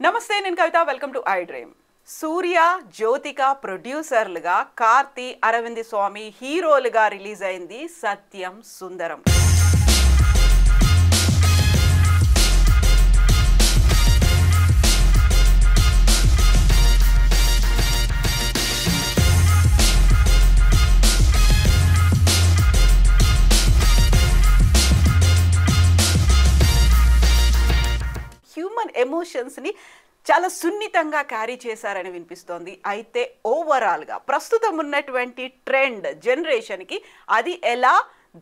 నమస్తే, నేను Kavitha. Welcome to I dream. Suriya, Jyothika ప్రొడ్యూసర్లుగా, కార్తి, అరవింద్ స్వామి హీరోలుగా రిలీజ్ అయింది సత్యం సుందరం. హ్యూమన్ ఎమోషన్స్ని చాలా సున్నితంగా క్యారీ చేశారని వినిపిస్తోంది. అయితే ఓవరాల్గా ప్రస్తుతం ఉన్నటువంటి ట్రెండ్ జనరేషన్కి అది ఎలా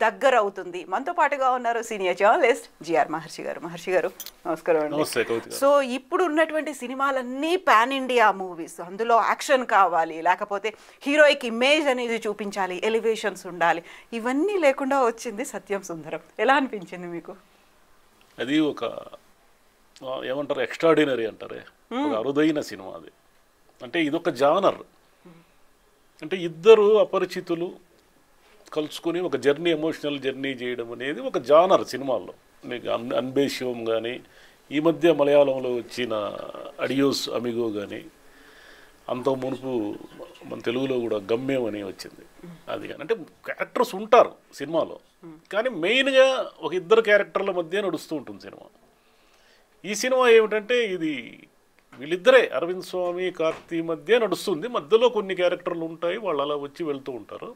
దగ్గర అవుతుంది? మనతో పాటుగా ఉన్నారు సీనియర్ జర్నలిస్ట్ జిఆర్ మహర్షి గారు. మహర్షి గారు, నమస్కారం అండి. సో ఇప్పుడు ఉన్నటువంటి సినిమాలన్నీ పాన్ ఇండియా మూవీస్. అందులో యాక్షన్ కావాలి, లేకపోతే హీరోయిక్ ఇమేజ్ అనేది చూపించాలి, ఎలివేషన్స్ ఉండాలి. ఇవన్నీ లేకుండా వచ్చింది సత్యం సుందరం. ఎలా అనిపించింది మీకు? అది ఒక ఏమంటారు, ఎక్స్ట్రాడినరీ అంటారే, ఒక అరుదైన సినిమా అది. అంటే ఇదొక జానర్. అంటే ఇద్దరు అపరిచితులు కలుసుకుని ఒక జర్నీ, ఎమోషనల్ జర్నీ చేయడం అనేది ఒక జానర్ సినిమాల్లో. మీకు అన్బేషియం కానీ, ఈ మధ్య మలయాళంలో వచ్చిన అడియోస్ అమిగో కానీ, అంత మునుపు మన తెలుగులో కూడా గమ్యం అని వచ్చింది. అది కానీ అంటే క్యారెక్టర్స్ ఉంటారు సినిమాలో, కానీ మెయిన్గా ఒక ఇద్దరు క్యారెక్టర్ల మధ్య నడుస్తూ ఉంటుంది సినిమా. ఈ సినిమా ఏమిటంటే ఇది వీళ్ళిద్దరే, అరవింద్ స్వామి, కార్తీ మధ్య నడుస్తుంది. మధ్యలో కొన్ని క్యారెక్టర్లు ఉంటాయి, వాళ్ళు అలా వచ్చి వెళ్తూ ఉంటారు.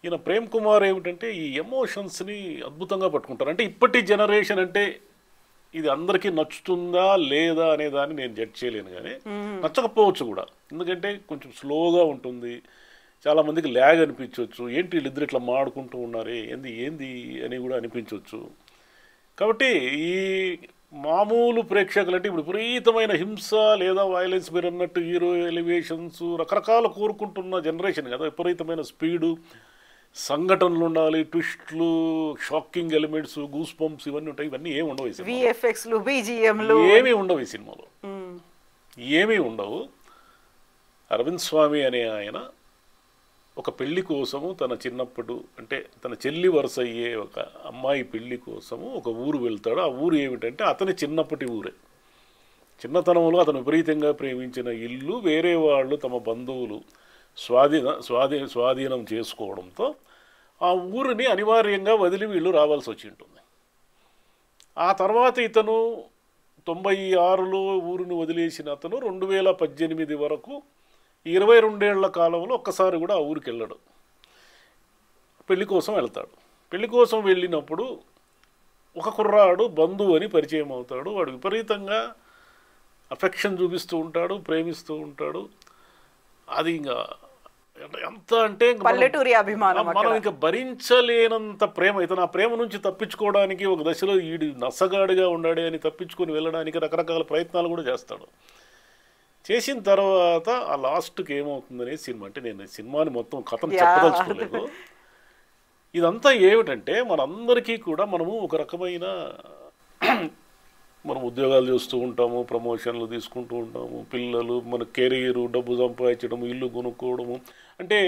ఈయన ప్రేమ్ కుమార్ ఏమిటంటే ఈ ఎమోషన్స్ని అద్భుతంగా పట్టుకుంటారు. అంటే ఇప్పటి జనరేషన్ అంటే ఇది అందరికీ నచ్చుతుందా లేదా అనే దాన్ని నేను జడ్జ్ చేయలేను, కానీ నచ్చకపోవచ్చు కూడా. ఎందుకంటే కొంచెం స్లోగా ఉంటుంది, చాలామందికి ల్యాగ్ అనిపించవచ్చు. ఏంటి వీళ్ళిద్దరు ఇట్లా మాడుకుంటూ ఉన్నారే, ఏంది అని కూడా అనిపించవచ్చు. కాబట్టి ఈ మామూలు ప్రేక్షకులు అంటే ఇప్పుడు విపరీతమైన హింస లేదా వైలెన్స్, మీరు అన్నట్టు హీరో ఎలివేషన్స్ రకరకాల కోరుకుంటున్న జనరేషన్ కదా. విపరీతమైన స్పీడు, సంఘటనలు ఉండాలి, ట్విస్ట్లు, షాకింగ్ ఎలిమెంట్స్, గూస్ పంప్స్ ఇవన్నీ ఉంటాయి. ఇవన్నీ ఏమి ఉండవు ఈ సినిమాలో. ఏమీ ఉండవు ఈ సినిమాలో, ఏమీ ఉండవు. అరవింద్ స్వామి అనే ఆయన ఒక పెళ్లి కోసము తన చిన్నప్పుడు, అంటే తన చెల్లి వరుస అయ్యే ఒక అమ్మాయి పెళ్లి కోసము ఒక ఊరు వెళ్తాడు. ఆ ఊరు ఏమిటంటే అతని చిన్నప్పటి ఊరే. చిన్నతనంలో అతను విపరీతంగా ప్రేమించిన ఇల్లు వేరే వాళ్ళు, తమ బంధువులు స్వాధీనం చేసుకోవడంతో ఆ ఊరిని అనివార్యంగా వదిలి వీళ్ళు రావాల్సి వచ్చి ఉంటుంది. ఆ తర్వాత ఇతను 96లో ఊరిని వదిలేసిన అతను 2018 వరకు 22 ఏళ్ల కాలంలో ఒక్కసారి కూడా ఆ ఊరికి వెళ్ళడు. పెళ్లి కోసం వెళ్తాడు. పెళ్లి కోసం వెళ్ళినప్పుడు ఒక కుర్రాడు బంధువు అని పరిచయం అవుతాడు. వాడు విపరీతంగా అఫెక్షన్ చూపిస్తూ ఉంటాడు, ప్రేమిస్తూ ఉంటాడు. అది ఇంకా ఎంత అంటే పల్లెటూరి అభిమానం, మనం ఇంకా భరించలేనంత ప్రేమ. ఇతను ఆ ప్రేమ నుంచి తప్పించుకోవడానికి ఒక దశలో ఈడు నసగాడిగా ఉండాడే అని తప్పించుకొని వెళ్ళడానికి రకరకాల ప్రయత్నాలు కూడా చేస్తాడు. చేసిన తర్వాత ఆ లాస్ట్కి ఏమవుతుందనే సినిమా. అంటే నేను సినిమాని మొత్తం కథను చెప్పదలుచుకోలేదు. ఇదంతా ఏమిటంటే మనందరికీ కూడా మనము ఒక రకమైన మనం ఉద్యోగాలు చేస్తూ ఉంటాము, ప్రమోషన్లు తీసుకుంటూ ఉంటాము, పిల్లలు, మన కెరీరు, డబ్బు సంపాదించడము, ఇల్లు కొనుక్కోవడము, అంటే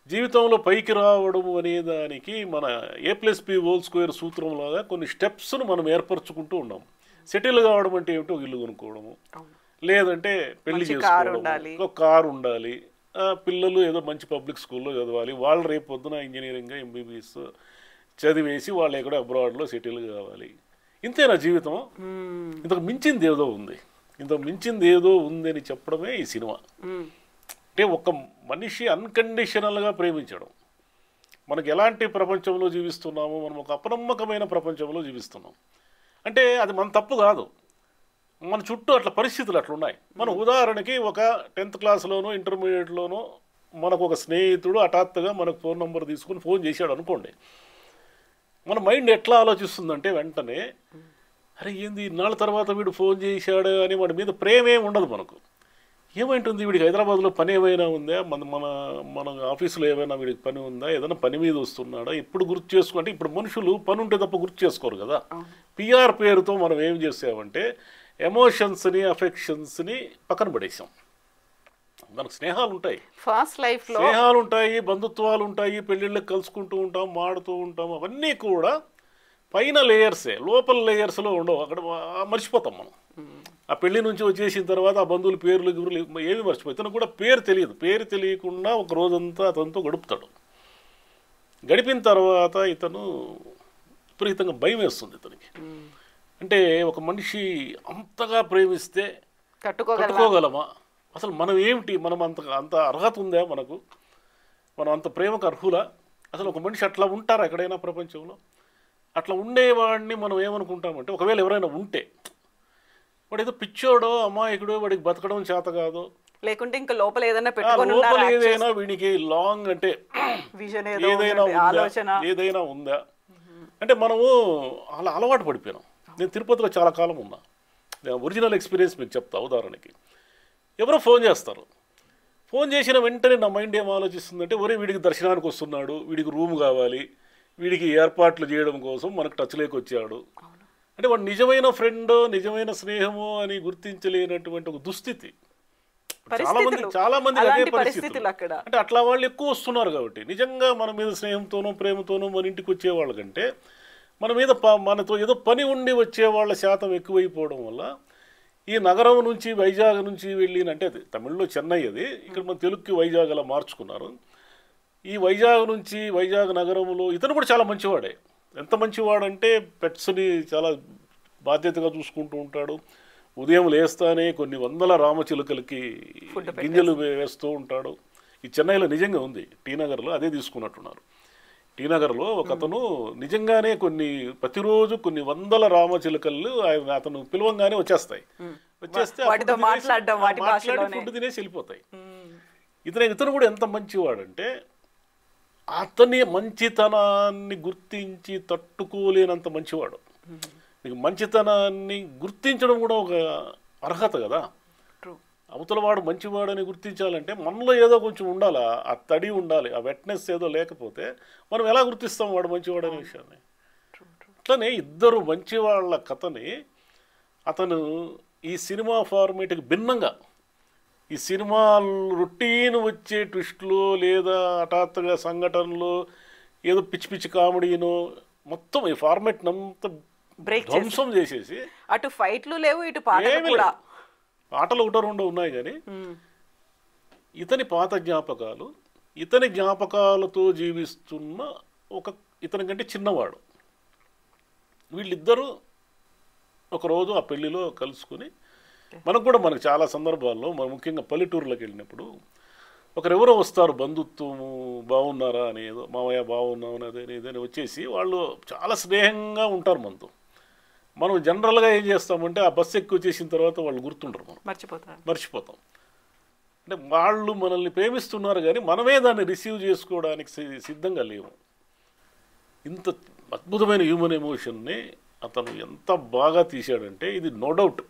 జీవితంలో పైకి రావడము అనే దానికి మన A+B² సూత్రంలాగా కొన్ని స్టెప్స్ను మనం ఏర్పరచుకుంటూ ఉన్నాము. సెటిల్ కావడం అంటే ఏమిటో ఇల్లు కొనుక్కోవడము, లేదంటే పెళ్లి చేసుకోవడం, ఒక కారు ఉండాలి, పిల్లలు ఏదో మంచి పబ్లిక్ స్కూల్లో చదవాలి, వాళ్ళు రేపు పొద్దున ఇంజనీరింగ్ MBBS చదివేసి వాళ్ళు ఎక్కడో అబ్రాడ్లో సెటిల్ కావాలి. ఇంతేనా జీవితం? ఇంతకు మించింది ఏదో ఉంది, ఇంతకు మించింది ఏదో ఉంది అని చెప్పడమే ఈ సినిమా. అంటే ఒక మనిషి అన్కండిషనల్గా ప్రేమించడం. మనకు ఎలాంటి ప్రపంచంలో జీవిస్తున్నామో, మనం ఒక అపనమ్మకమైన ప్రపంచంలో జీవిస్తున్నాం. అంటే అది మన తప్పు కాదు, మన చుట్టూ అట్లా పరిస్థితులు అట్లున్నాయి. మనం ఉదాహరణకి ఒక 10th క్లాస్లోనో ఇంటర్మీడియట్లోనో మనకు ఒక స్నేహితుడు హఠాత్తుగా మనకు ఫోన్ నెంబర్ తీసుకుని ఫోన్ చేశాడు అనుకోండి. మన మైండ్ ఎట్లా ఆలోచిస్తుందంటే వెంటనే అరే ఏంది ఇన్నాళ్ళ తర్వాత వీడు ఫోన్ చేశాడు అని వాడి మీద ప్రేమేం ఉండదు మనకు. ఏమైంటుంది, వీడికి హైదరాబాద్లో పని ఏమైనా ఉందా, మన ఆఫీసులో ఏమైనా వీడికి పని ఉందా, ఏదైనా పని మీద వస్తున్నాడా, ఇప్పుడు గుర్తు చేసుకుంటే ఇప్పుడు మనుషులు పని ఉంటే తప్ప గుర్తు చేసుకోరు కదా. PR పేరుతో మనం ఏం చేసామంటే ఎమోషన్స్ని, అఫెక్షన్స్ని పక్కన పడేసాం. మనకు స్నేహాలు ఉంటాయి, ఫాస్ట్ లైఫ్లో స్నేహాలు ఉంటాయి, బంధుత్వాలు ఉంటాయి, పెళ్ళిళ్ళకి కలుసుకుంటూ ఉంటాం, మాడుతూ ఉంటాం. అవన్నీ కూడా పైన లేయర్సే, లోపల లేయర్స్లో ఉండవు. అక్కడ మర్చిపోతాం మనం. ఆ పెళ్లి నుంచి వచ్చేసిన తర్వాత ఆ బంధువులు పేర్లు గిరులు ఏమి మర్చిపోయి, ఇతను కూడా పేరు తెలియదు. పేరు తెలియకుండా ఒక రోజంతా అతనితో గడుపుతాడు. గడిపిన తర్వాత ఇతను విపరీతంగా భయం వేస్తుంది ఇతనికి. అంటే ఒక మనిషి అంతగా ప్రేమిస్తే తట్టుకోగలమా? అసలు మనం ఏమిటి? మనం అంత అర్హత ఉందా మనకు? మనం అంత ప్రేమకు అర్హులా? అసలు ఒక మనిషి అట్లా ఉంటారా ఎక్కడైనా ప్రపంచంలో? అట్లా ఉండేవాడిని మనం ఏమనుకుంటామంటే, ఒకవేళ ఎవరైనా ఉంటే వాడు ఏదో పిచ్చోడో అమాయకుడో, వాడికి బతకడం చేత కాదు, లేకుంటే ఇంకా లోపల ఏదైనా లోపల ఏదైనా వీడికి లాంగ్ అంటే ఏదైనా ఉందా అంటే మనము అలా అలవాటు పడిపోయినాం. నేను తిరుపతిలో చాలా కాలం ఉన్నా. ఒరిజినల్ ఎక్స్పీరియన్స్ మీకు చెప్తా. ఉదాహరణకి ఎవరో ఫోన్ చేస్తారు. ఫోన్ చేసిన వెంటనే నా మైండ్ ఏం ఆలోచిస్తుందంటే, ఒరే వీడికి దర్శనానికి వస్తున్నాడు, వీడికి రూమ్ కావాలి, వీడికి ఏర్పాట్లు చేయడం కోసం మనకు టచ్లోకి వచ్చాడు అంటే వాడు నిజమైన ఫ్రెండో నిజమైన స్నేహమో అని గుర్తించలేనటువంటి ఒక దుస్థితి. చాలా మంది అదే పరిస్థితులు. అంటే అట్లా వాళ్ళు ఎక్కువ వస్తున్నారు కాబట్టి నిజంగా మన మీద స్నేహంతోనో ప్రేమతోనో మన ఇంటికి వచ్చే వాళ్ళకంటే మన మీద మనతో ఏదో పని ఉండి వచ్చే వాళ్ళ శాతం ఎక్కువైపోవడం వల్ల ఈ నగరం నుంచి వైజాగ్ నుంచి వెళ్ళినంటే, అది తమిళ్లో చెన్నై, అది ఇక్కడ మన తెలుగుకి వైజాగ్ అలా మార్చుకున్నారు. ఈ వైజాగ్ నుంచి వైజాగ్ నగరంలో ఇతను కూడా చాలా మంచివాడే. ఎంత మంచివాడంటే పెట్స్ని చాలా బాధ్యతగా చూసుకుంటూ ఉంటాడు. ఉదయం లేస్తానే కొన్ని వందల రామచిలుకలకి గింజలు వేస్తూ ఉంటాడు. ఈ చెన్నైలో నిజంగా ఉంది, టీ నగర్లో అదే తీసుకున్నట్టున్నారు. టీ నగర్లో ఒక అతను నిజంగానే ప్రతిరోజు కొన్ని వందల రామచిలుకలు అతను పిలవంగానే వచ్చేస్తాయి. వచ్చేస్తే ఫుడ్ తినేసి వెళ్ళిపోతాయి. ఇతను కూడా ఎంత మంచివాడంటే అతని మంచితనాన్ని గుర్తించి తట్టుకోలేనంత మంచివాడు. నీకు మంచితనాన్ని గుర్తించడం కూడా ఒక అర్హత కదా. అవతల వాడు మంచివాడని గుర్తించాలంటే మనలో ఏదో కొంచెం ఉండాలి, ఆ తడి ఉండాలి, ఆ వెట్నెస్ ఏదో లేకపోతే మనం ఎలా గుర్తిస్తాం వాడు మంచివాడు అనే విషయాన్ని. అట్లనే ఇద్దరు మంచివాళ్ళ కథని అతను ఈ సినిమా ఫార్మేట్కి భిన్నంగా, ఈ సినిమా రొటీన్ వచ్చే ట్విస్ట్లో లేదా హఠాత్తుగా సంఘటనలో ఏదో పిచ్చి పిచ్చి కామెడీనో మొత్తం ఈ ఫార్మేట్ అంతా ధ్వంసం చేసేసి, అటు ఫైట్లు లేవు, ఇటు పాటలు ఒకటో రెండో ఉన్నాయి కానీ ఇతని పాత జ్ఞాపకాలు, ఇతని జ్ఞాపకాలతో జీవిస్తున్న ఇతని కంటే చిన్నవాడు, వీళ్ళిద్దరూ ఒకరోజు ఆ పెళ్లిలో కలుసుకుని, మనకు చాలా సందర్భాల్లో మనం ముఖ్యంగా పల్లెటూరులోకి వెళ్ళినప్పుడు ఒకరెవరో వస్తారు, బంధుత్వము బాగున్నారా అని, ఏదో మావయ్య బాగున్నావు అదేని వచ్చేసి వాళ్ళు చాలా స్నేహంగా ఉంటారు మనతో. మనం జనరల్గా ఏం చేస్తామంటే ఆ బస్సు ఎక్కువ వచ్చేసిన తర్వాత వాళ్ళు గుర్తుండరు, మనం మర్చిపోతాం. అంటే వాళ్ళు మనల్ని ప్రేమిస్తున్నారు కానీ మనమే దాన్ని రిసీవ్ చేసుకోవడానికి సిద్ధంగా లేవు. ఇంత అద్భుతమైన హ్యూమన్ ఎమోషన్ని అతను ఎంత బాగా తీశాడంటే, ఇది నో డౌట్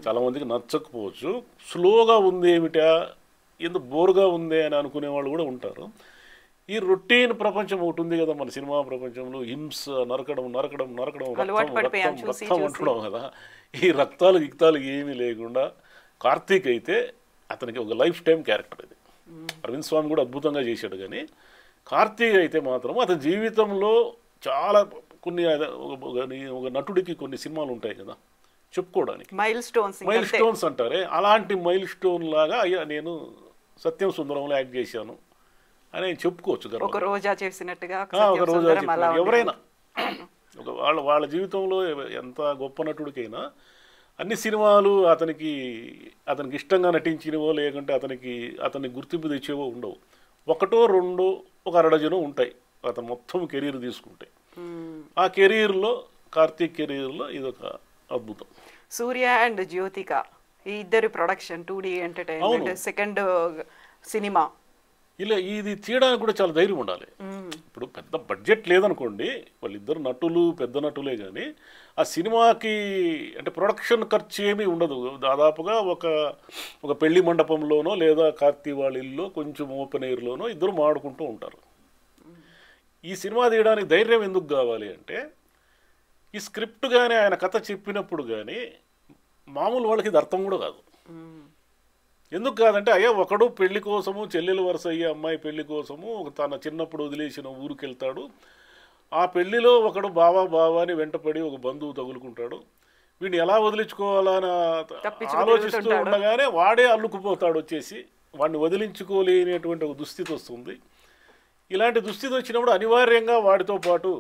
చాలామందికి నచ్చకపోవచ్చు, స్లోగా ఉంది ఏమిటా, ఎందుకు బోరుగా ఉంది అని అనుకునే వాళ్ళు కూడా ఉంటారు. ఈ రొటీన్ ప్రపంచం ఒకటి ఉంది కదా మన సినిమా ప్రపంచంలో, హింస, నరకడం రక్తం అంటడం కదా. ఈ గిక్తాలు ఏమీ లేకుండా కార్తీక్ అయితే అతనికి ఒక లైఫ్ టైం క్యారెక్టర్ ఇది. అరవింద్ స్వామి కూడా అద్భుతంగా చేశాడు కానీ కార్తీక్ అయితే మాత్రం అతని జీవితంలో చాలా ఒక నటుడికి కొన్ని సినిమాలు ఉంటాయి కదా చెప్పుకోవడానికి, మైల్ స్టోన్స్ అంటారే, అలాంటి మైల్ స్టోన్ లాగా అయ్యా నేను సత్యం సుందరంలో యాక్ట్ చేశాను అని చెప్పుకోవచ్చు. ఒక రోజా చేసినట్టుగా ఎవరైనా వాళ్ళ జీవితంలో ఎంత గొప్ప నటుడికైనా అన్ని సినిమాలు అతనికి ఇష్టంగా నటించినవో లేకుంటే అతన్ని గుర్తింపు తెచ్చేవో ఉండవు. ఒకటో రెండో ఒక అరడజనో ఉంటాయి అతను మొత్తం కెరీర్ తీసుకుంటే. ఆ కెరీర్లో, కార్తీక్ కెరీర్లో ఇదొక అద్భుతం. సూర్య అండ్ జ్యోతిక ఈ ఇద్దరి production 2D entertainment second cinema, ఇలా ఇది తీయడానికి కూడా చాలా ధైర్యం ఉండాలి. ఇప్పుడు పెద్ద బడ్జెట్ లేదనుకోండి, వాళ్ళిద్దరు నటులు పెద్ద నటులే కానీ ఆ సినిమాకి అంటే ప్రొడక్షన్ ఖర్చు ఏమీ ఉండదు. దాదాపుగా ఒక పెళ్లి మండపంలోనో లేదా కార్తీ వాళ్ళ ఇల్లు కొంచెం ఓపెన్ ఎయిర్లోనో ఇద్దరు మాడుకుంటూ ఉంటారు. ఈ సినిమా తీయడానికి ధైర్యం ఎందుకు కావాలి అంటే, ఈ స్క్రిప్ట్ కానీ ఆయన కథ చెప్పినప్పుడు కానీ మామూలు వాళ్ళకి ఇది అర్థం కూడా కాదు. ఎందుకు కాదంటే, అయ్యా ఒకడు పెళ్లి కోసము, చెల్లెలు వరుస అయ్యే అమ్మాయి పెళ్లి కోసము తన చిన్నప్పుడు వదిలేసిన ఊరికి వెళ్తాడు, ఆ పెళ్లిలో ఒకడు బావా బావా అని వెంటపడి ఒక బంధువు తగులుకుంటాడు. వీడిని ఎలా వదిలించుకోవాలని ఆలోచిస్తూ ఉండగానే వాడే అల్లుకుపోతాడు వచ్చేసి. వాడిని వదిలించుకోలేనటువంటి ఒక దుస్థితి వస్తుంది. ఇలాంటి దుస్థితి వచ్చినప్పుడు అనివార్యంగా వాడితో పాటు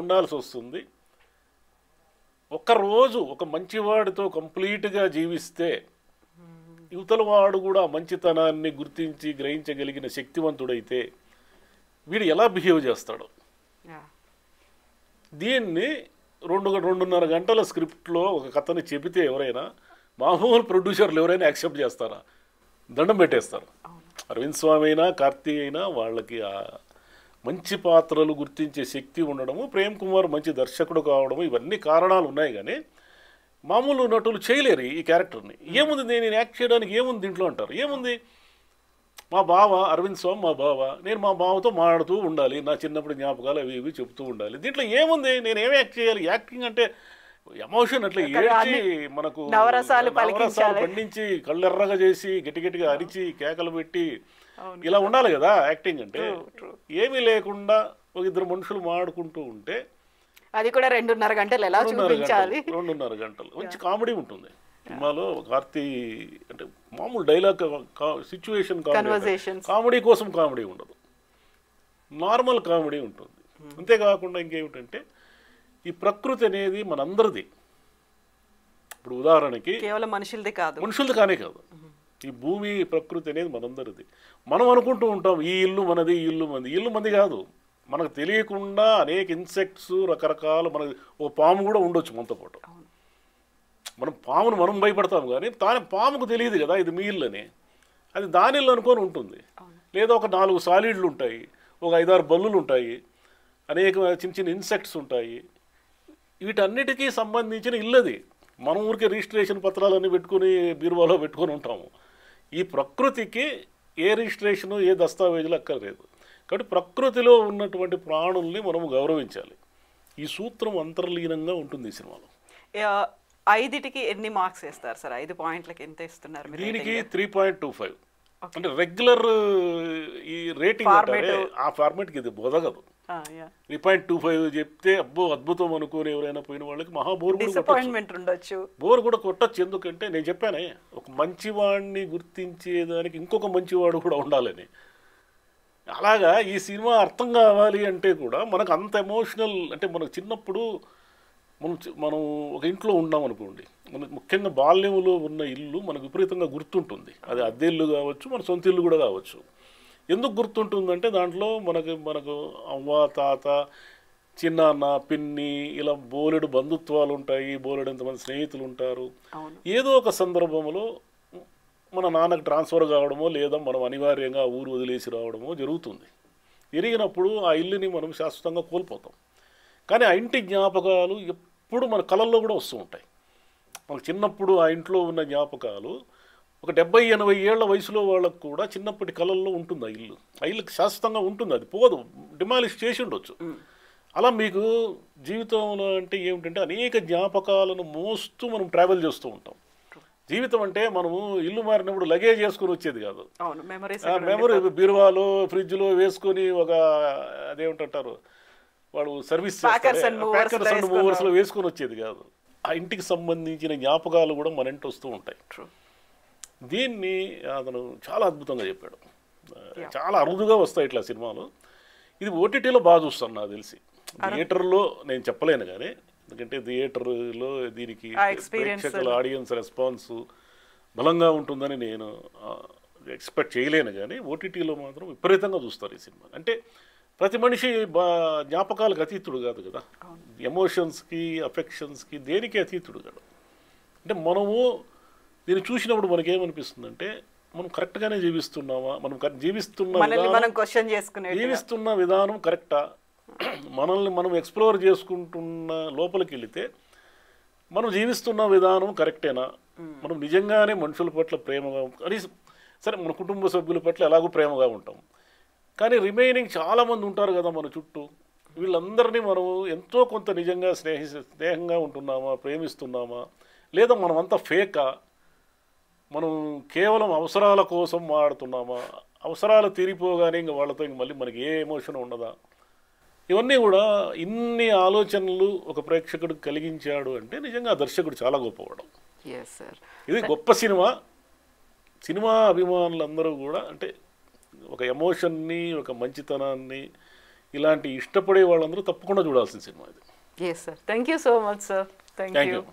ఉండాల్సి వస్తుంది. ఒక్కరోజు ఒక మంచివాడితో కంప్లీట్గా జీవిస్తే యువతల వాడు కూడా మంచితనాన్ని గుర్తించి గ్రహించగలిగిన శక్తివంతుడైతే వీడు ఎలా బిహేవ్ చేస్తాడు. దీన్ని 2.5 గంటల స్క్రిప్ట్లో ఒక కథని చెబితే ఎవరైనా మామూలు ప్రొడ్యూసర్లు ఎవరైనా యాక్సెప్ట్ చేస్తారా? దండం పెట్టేస్తారు. అరవింద్ స్వామి అయినా కార్తీ అయినా వాళ్ళకి ఆ మంచి పాత్రలు గుర్తించే శక్తి ఉండడము, ప్రేమ్ కుమార్ మంచి దర్శకుడు కావడము, ఇవన్నీ కారణాలు ఉన్నాయి. కానీ మామూలు నటులు చేయలేరు ఈ క్యారెక్టర్ని. ఏముంది నేను యాక్ట్ చేయడానికి ఏముంది దీంట్లో అంటారు. ఏముంది, మా బావ అరవింద్ స్వామి మా బావ, నేను మా బావతో మాట్లాడుతూ ఉండాలి, నా చిన్నప్పుడు జ్ఞాపకాలు అవి ఇవి చెప్తూ ఉండాలి. దీంట్లో ఏముంది, నేను ఏం యాక్ట్ చేయాలి? యాక్టింగ్ అంటే ఎమోషన్ అట్లా ఏడ్చి మనకు నవరసాలు పండించి కళ్ళెర్రగా చేసి గట్టిగా అరిచి కేకలు పెట్టి ఇలా ఉండాలి కదా యాక్టింగ్ అంటే. ఏమీ లేకుండా ఒక ఇద్దరు మనుషులు మాడుకుంటూ ఉంటే అది కూడా 2.5 గంటలు ఎలా చూపించాలి? 2.5 గంటలు మంచి కామెడీ ఉంటుంది సినిమాలో. కార్తీ అంటే మామూలు డైలాగ్ సిచ్యువేషన్ కామెడీ కోసం కామెడీ ఉండదు, నార్మల్ కామెడీ ఉంటుంది. అంతేకాకుండా ఇంకేమిటంటే ఈ ప్రకృతి అనేది మనందరిది. ఇప్పుడు ఉదాహరణకి కేవలం మనుషులది కానే కాదు, ఈ భూమి ప్రకృతి అనేది మనందరిది. మనం అనుకుంటూ ఉంటాం ఈ ఇల్లు మనది, ఈ ఇల్లు మనది. ఇల్లు మంది కాదు, మనకు తెలియకుండా అనేక ఇన్సెక్ట్స్ రకరకాల, మన ఓ పాము కూడా ఉండొచ్చు మనతో పాటు. మనం పామును మనం భయపడతాం కానీ పాముకు తెలియదు కదా ఇది మీ ఇల్లు అని. అది దాని ఇల్లు అనుకొని ఉంటుంది. లేదా ఒక 4 సాలిడ్లు ఉంటాయి, ఒక 5-6 బల్లులు ఉంటాయి, అనేక చిన్న ఇన్సెక్ట్స్ ఉంటాయి. వీటన్నిటికీ సంబంధించిన ఇల్లది. మనం ఊరికే రిజిస్ట్రేషన్ పత్రాలన్నీ పెట్టుకుని బీరువాలో పెట్టుకొని ఉంటాము. ఈ ప్రకృతికి ఏ రిజిస్ట్రేషను ఏ దస్తావేజులు అక్కర్లేదు. కాబట్టి ప్రకృతిలో ఉన్నటువంటి ప్రాణుల్ని మనము గౌరవించాలి. ఈ సూత్రం అంతర్లీనంగా ఉంటుంది ఈ సినిమాలో. 5కి ఎన్ని మార్క్స్ వేస్తారు సార్? 5 పాయింట్లకి ఎంత ఇస్తున్నారు? దీనికి 3.25. అంటే రెగ్యులర్ ఈ రేటింగ్ ఆ ఫార్మేట్కి ఇది బోధగదు. 3.25 చెప్తే అబ్బో అద్భుతం అనుకోని ఎవరైనా పోయిన వాళ్ళకి మహా బోర్ ఉండొచ్చు, బోర్ కూడా కొట్టచ్చు. ఎందుకంటే నేను చెప్పానే ఒక మంచివాడిని గుర్తించేదానికి ఇంకొక మంచివాడు కూడా ఉండాలని. అలాగా ఈ సినిమా అర్థం కావాలి అంటే కూడా మనకు అంత ఎమోషనల్. అంటే మనకు చిన్నప్పుడు మనం ఒక ఇంట్లో ఉన్నాం అనుకోండి, మనకు ముఖ్యంగా బాల్యంలో ఉన్న ఇల్లు మనకు విపరీతంగా గుర్తుంటుంది. అది అద్దె ఇల్లు కావచ్చు, మన సొంత ఇల్లు కూడా కావచ్చు. ఎందుకు గుర్తుంటుందంటే దాంట్లో మనకు అవ్వ తాత చిన్నాన్న పిన్ని ఇలా బోలెడు బంధుత్వాలు ఉంటాయి, బోలెడు ఎంతమంది స్నేహితులు ఉంటారు. ఏదో ఒక సందర్భంలో మన నాన్నకు ట్రాన్స్ఫర్ కావడమో లేదా మనం అనివార్యంగా ఊరు వదిలేసి రావడమో జరుగుతుంది. జరిగినప్పుడు ఆ ఇల్లుని మనం శాశ్వతంగా కోల్పోతాం. కానీ ఆ ఇంటి జ్ఞాపకాలు ఎప్పుడు మన కళల్లో కూడా వస్తూ ఉంటాయి. మనకు చిన్నప్పుడు ఆ ఇంట్లో ఉన్న జ్ఞాపకాలు ఒక 70-80 ఏళ్ల వయసులో వాళ్ళకు కూడా చిన్నప్పటి కళల్లో ఉంటుంది. ఆ ఇల్లుకి శాశ్వతంగా ఉంటుంది, అది పోదు, డిమాలిష్ చేసి ఉండొచ్చు. అలా మీకు జీవితంలో అంటే ఏమిటంటే అనేక జ్ఞాపకాలను మోస్తూ మనం ట్రావెల్ చేస్తూ ఉంటాం. జీవితం అంటే మనము ఇల్లు మారినప్పుడు లగేజ్ వేసుకొని వచ్చేది కాదు. మెమరీ బీరువాలో ఫ్రిడ్జ్లో వేసుకొని ఒక అదేమిటంటారు వాడు సర్వీస్ ప్యాకర్స్ అండ్ మూవర్స్లో వేసుకొని వచ్చేది కాదు. ఆ ఇంటికి సంబంధించిన జ్ఞాపకాలు కూడా మన ఇంటి వస్తూ ఉంటాయి. దీన్ని అతను చాలా అద్భుతంగా చెప్పాడు. చాలా అరుదుగా వస్తాయి ఇట్లా సినిమాలు. ఇది ఓటీటీలో బాగా చూస్తాను నాకు తెలిసి. థియేటర్లో నేను చెప్పలేను కానీ, ఎందుకంటే థియేటర్లో దీనికి ప్రేక్షకుల ఆడియన్స్ రెస్పాన్స్ బలంగా ఉంటుందని నేను ఎక్స్పెక్ట్ చేయలేను. కానీ ఓటీటీలో మాత్రం విపరీతంగా చూస్తారు ఈ సినిమా. అంటే ప్రతి మనిషి జ్ఞాపకాలకు అతీతుడు కాదు కదా, ఎమోషన్స్కి అఫెక్షన్స్కి దేనికి అతీతుడు కాదు. అంటే మనము దీన్ని చూసినప్పుడు మనకేమనిపిస్తుందంటే మనం కరెక్ట్గానే జీవిస్తున్నామా, మనం జీవిస్తున్న విధానం కరెక్టా, మనల్ని మనం ఎక్స్ప్లోర్ చేసుకుంటున్న లోపలికి వెళితే మనం జీవిస్తున్న విధానం కరెక్టేనా, మనం నిజంగానే మనుషుల పట్ల ప్రేమగా కనీసం సరే మన కుటుంబ సభ్యుల పట్ల ఎలాగో ప్రేమగా ఉంటాం, కానీ రిమైనింగ్ చాలామంది ఉంటారు కదా మన చుట్టూ, వీళ్ళందరినీ మనం ఎంతో కొంత నిజంగా స్నేహంగా ఉంటున్నామా, ప్రేమిస్తున్నామా, లేదా మనమంతా ఫేకా, మనం కేవలం అవసరాల కోసం మాడుతున్నామా, అవసరాలు తీరిపోగానే ఇంక వాళ్ళతో ఇంక మళ్ళీ మనకి ఏ ఎమోషన్ ఉండదా, ఇవన్నీ కూడా ఇన్ని ఆలోచనలు ఒక ప్రేక్షకుడికి కలిగించాడు అంటే నిజంగా ఆ దర్శకుడు చాలా గొప్పవాడు. Yes sir. ఇది గొప్ప సినిమా. సినిమా అభిమానులందరూ కూడా అంటే ఒక ఎమోషన్ని, ఒక మంచితనాన్ని ఇలాంటి ఇష్టపడే వాళ్ళందరూ తప్పకుండా చూడాల్సిన సినిమా ఇది. Yes sir. Thank you so much sir. Thank you.